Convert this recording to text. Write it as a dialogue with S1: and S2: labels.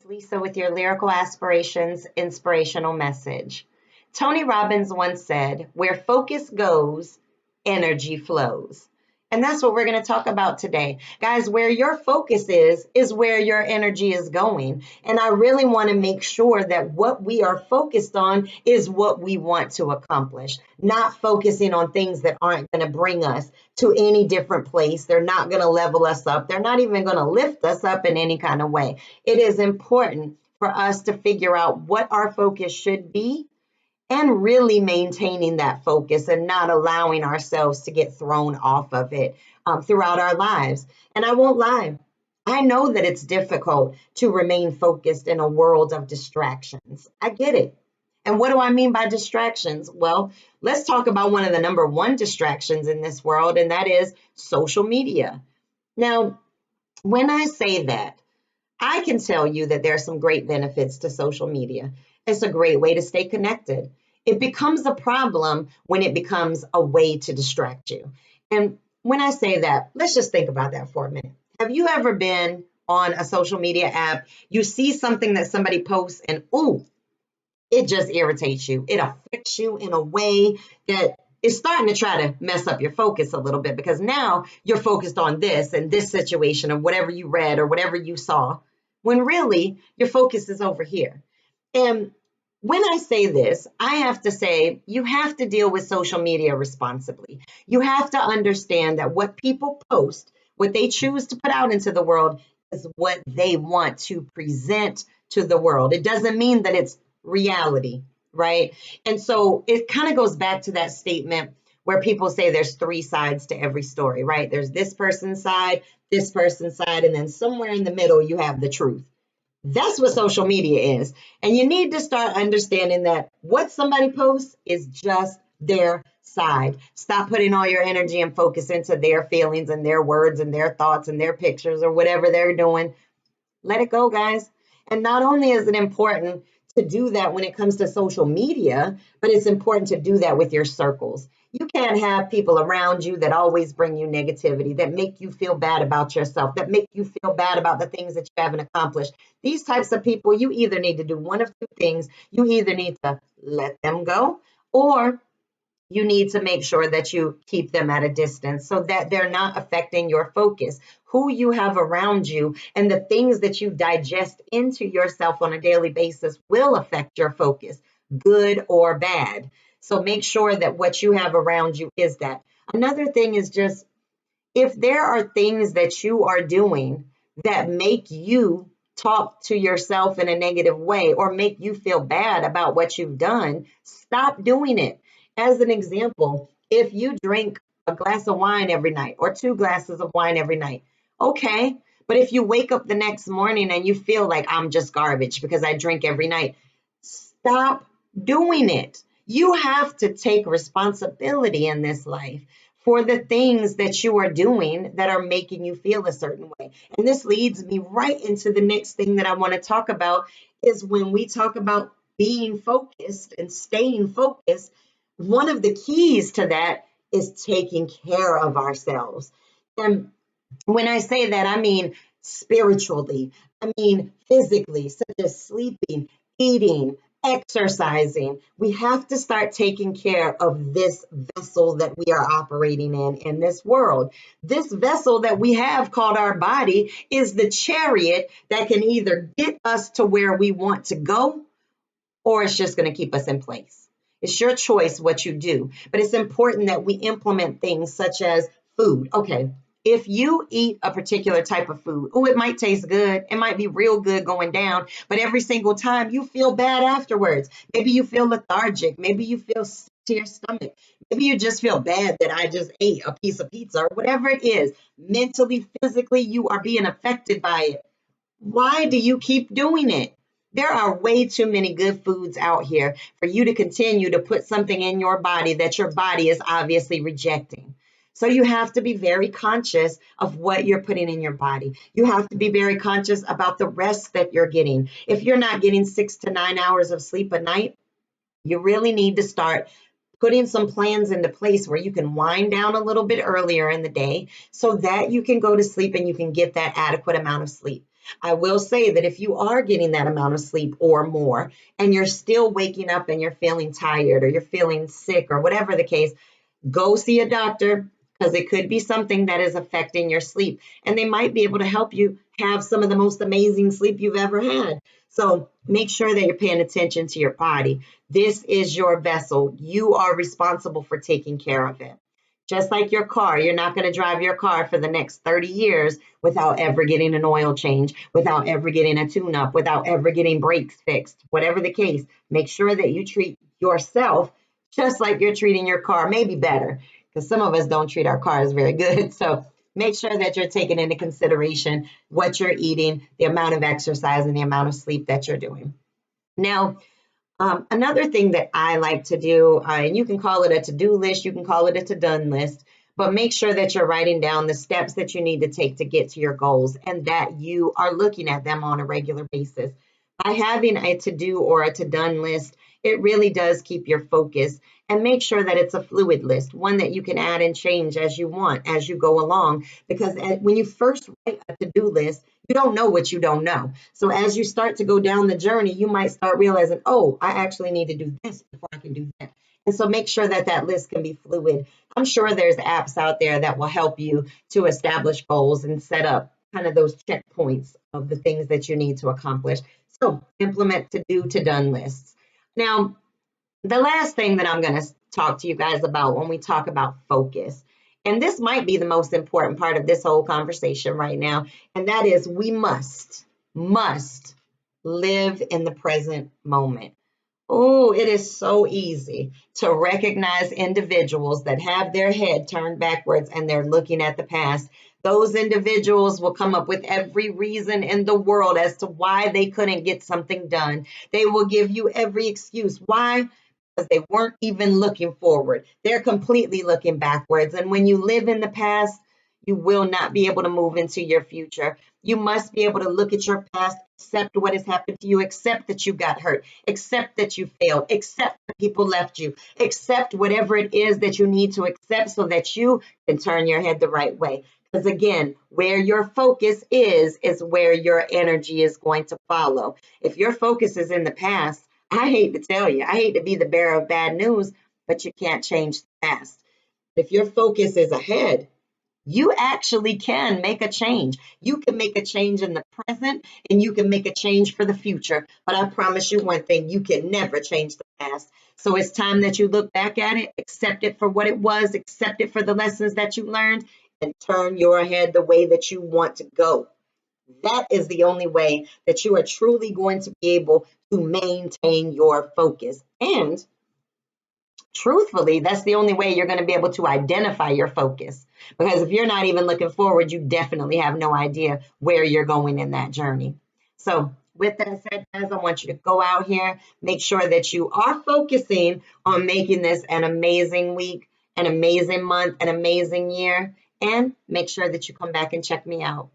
S1: Lisa with your Lyrical Aspirations inspirational message. Tony Robbins once said, "Where focus goes, energy flows." And that's what we're going to talk about today. Guys, where your focus is where your energy is going. And I really want to make sure that what we are focused on is what we want to accomplish, not focusing on things that aren't going to bring us to any different place. They're not going to level us up. They're not even going to lift us up in any kind of way. It is important for us to figure out what our focus should be and really maintaining that focus and not allowing ourselves to get thrown off of it throughout our lives. And I won't lie, I know that it's difficult to remain focused in a world of distractions. I get it. And what do I mean by distractions? Well, let's talk about one of the number one distractions in this world, and that is social media. Now, when I say that, I can tell you that there are some great benefits to social media. It's a great way to stay connected. It becomes a problem when it becomes a way to distract you. And when I say that, let's just think about that for a minute. Have you ever been on a social media app, you see something that somebody posts and ooh, it just irritates you. It affects you in a way that is starting to try to mess up your focus a little bit because now you're focused on this and this situation or whatever you read or whatever you saw, when really your focus is over here. And when I say this, I have to say you have to deal with social media responsibly. You have to understand that what people post, what they choose to put out into the world, is what they want to present to the world. It doesn't mean that it's reality, right? And so it kind of goes back to that statement where people say there's three sides to every story, right? There's this person's side, and then somewhere in the middle, you have the truth. That's what social media is. And you need to start understanding that what somebody posts is just their side. Stop putting all your energy and focus into their feelings and their words and their thoughts and their pictures or whatever they're doing. Let it go, guys. And not only is it important to do that when it comes to social media, but it's important to do that with your circles. You can't have people around you that always bring you negativity, that make you feel bad about yourself, that make you feel bad about the things that you haven't accomplished. These types of people, you either need to do one of two things. You either need to let them go, or you need to make sure that you keep them at a distance so that they're not affecting your focus. Who you have around you and the things that you digest into yourself on a daily basis will affect your focus, good or bad. So make sure that what you have around you is that. Another thing is just if there are things that you are doing that make you talk to yourself in a negative way or make you feel bad about what you've done, stop doing it. As an example, if you drink a glass of wine every night or two glasses of wine every night, okay. But if you wake up the next morning and you feel like I'm just garbage because I drink every night, stop doing it. You have to take responsibility in this life for the things that you are doing that are making you feel a certain way. And this leads me right into the next thing that I want to talk about is when we talk about being focused and staying focused, one of the keys to that is taking care of ourselves. And when I say that, I mean spiritually, I mean physically, such as sleeping, eating, exercising. We have to start taking care of this vessel that we are operating in this world. This vessel that we have called our body is the chariot that can either get us to where we want to go or it's just going to keep us in place. It's your choice what you do, but it's important that we implement things such as food. Okay, if you eat a particular type of food, oh, it might taste good. It might be real good going down, but every single time you feel bad afterwards. Maybe you feel lethargic. Maybe you feel sick to your stomach. Maybe you just feel bad that I just ate a piece of pizza or whatever it is. Mentally, physically, you are being affected by it. Why do you keep doing it? There are way too many good foods out here for you to continue to put something in your body that your body is obviously rejecting. So you have to be very conscious of what you're putting in your body. You have to be very conscious about the rest that you're getting. If you're not getting 6 to 9 hours of sleep a night, you really need to start putting some plans into place where you can wind down a little bit earlier in the day so that you can go to sleep and you can get that adequate amount of sleep. I will say that if you are getting that amount of sleep or more, and you're still waking up and you're feeling tired or you're feeling sick or whatever the case, go see a doctor because it could be something that is affecting your sleep. And they might be able to help you have some of the most amazing sleep you've ever had. So make sure that you're paying attention to your body. This is your vessel. You are responsible for taking care of it. Just like your car, you're not going to drive your car for the next 30 years without ever getting an oil change, without ever getting a tune up, without ever getting brakes fixed. Whatever the case, make sure that you treat yourself just like you're treating your car, maybe better, because some of us don't treat our cars very good. So make sure that you're taking into consideration what you're eating, the amount of exercise, and the amount of sleep that you're doing. Now, another thing that I like to do, and you can call it a to-do list, you can call it a to-done list, but make sure that you're writing down the steps that you need to take to get to your goals and that you are looking at them on a regular basis. By having a to-do or a to-done list, it really does keep your focus and make sure that it's a fluid list, one that you can add and change as you want as you go along. Because when you first write a to-do list, you don't know what you don't know. So as you start to go down the journey, you might start realizing, oh, I actually need to do this before I can do that. And so make sure that that list can be fluid. I'm sure there's apps out there that will help you to establish goals and set up kind of those checkpoints of the things that you need to accomplish. So implement to do to done lists. Now, the last thing that I'm going to talk to you guys about when we talk about focus, and this might be the most important part of this whole conversation right now, and that is we must live in the present moment. Oh, it is so easy to recognize individuals that have their head turned backwards and they're looking at the past. Those individuals will come up with every reason in the world as to why they couldn't get something done. They will give you every excuse. Why? Because they weren't even looking forward. They're completely looking backwards. And when you live in the past, you will not be able to move into your future. You must be able to look at your past, accept what has happened to you, accept that you got hurt, accept that you failed, accept that people left you, accept whatever it is that you need to accept so that you can turn your head the right way. Because again, where your focus is where your energy is going to follow. If your focus is in the past, I hate to tell you, I hate to be the bearer of bad news, but you can't change the past. If your focus is ahead, you actually can make a change. You can make a change in the present and you can make a change for the future. But I promise you one thing, you can never change the past. So it's time that you look back at it, accept it for what it was, accept it for the lessons that you learned, and turn your head the way that you want to go. That is the only way that you are truly going to be able to maintain your focus. And truthfully, that's the only way you're going to be able to identify your focus. Because if you're not even looking forward, you definitely have no idea where you're going in that journey. So, with that said, guys, I want you to go out here, make sure that you are focusing on making this an amazing week, an amazing month, an amazing year, and make sure that you come back and check me out.